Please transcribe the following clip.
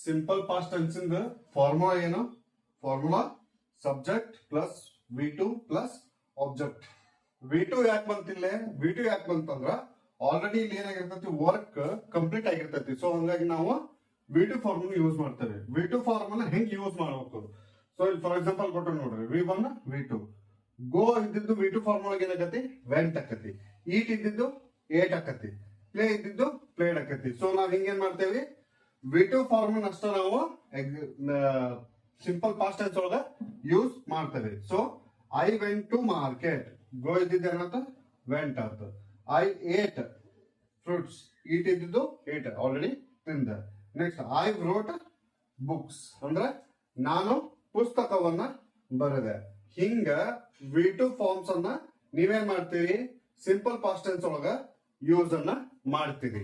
Simple past tense ಇಂದ formula ಏನು? Formula subject plus V2 plus object. V2 ಯಾಕೆ ಬಂತಿಲ್ಲ? V2 ಯಾಕೆ ಬಂತಂದ್ರ ಆಲ್ರೆಡಿ ಇಲ್ಲಿ ಏನಾಗಿರ್ತೈತಿ, ವರ್ಕ್ ಕಂಪ್ಲೀಟ್ ಆಗಿರ್ತೈತಿ. ಸೊ ಹಂಗಾಗಿ ನಾವು V2 ಫಾರ್ಮುಲಾ ಯೂಸ್ ಮಾಡ್ತೇವೆ. V2 ಫಾರ್ಮುಲಾ ಹೆಂಗ್ ಯೂಸ್ ಮಾಡ್ಬೇಕು? ಸೊ ಇಲ್ಲಿ ಫಾರ್ ಎಕ್ಸಾಂಪಲ್ ಕೊಟ್ಟು ನೋಡ್ರಿ, V1 V2 ಗೋ ಇದ್ದಿದ್ದು V2 ಫಾರ್ಮುಲಾಗ ಏನಾಗತಿ, ವೆಂಟ್ ಆಕತಿ. ಈಟ್ ಇದ್ದಿದ್ದು ಏಟ್ ಆಕತಿ. ಪ್ಲೇ ಇದ್ದಿದ್ದು ಪ್ಲೇಡ್ ಆಕತಿ. ಸೊ ನಾವ್ ಹಿಂಗೇನ್ ಮಾಡ್ತೇವಿ, V2 ಫಾರ್ಮುಲಾ ಅಷ್ಟ ನಾವು ಸಿಂಪಲ್ ಪಾಸ್ಟ್ ಟೆನ್ಸ್ ಒಳಗ ಯೂಸ್ ಮಾಡ್ತೇವೆ. So I went to market, go ಇದ್ದಿದ್ದು ಏನಂತ, ವೆಂಟ್ ಆತ. ಐ ಏಟ್ ಫ್ರೂಟ್ಸ್, ಈಟ್ ಇದ್ದಿದ್ದು ಏಟ್, ಆಲ್ರೆಡಿ ತಿಂದ. ನೆಕ್ಸ್ಟ್ ಐ ರೋಟ್ ಬುಕ್ಸ್, ಅಂದ್ರೆ ನಾನು ಪುಸ್ತಕವನ್ನ ಬರೆದೆ. ಹಿಂಗ V2 ಫಾರ್ಮ್ಸ್ ಅನ್ನ ನೀವೇನ್ ಮಾಡ್ತೀರಿ, ಸಿಂಪಲ್ ಪಾಸ್ಟ್ ಟೆನ್ಸ್ ಒಳಗ ಯೂಸ್ ಅನ್ನ ಮಾಡ್ತೀರಿ.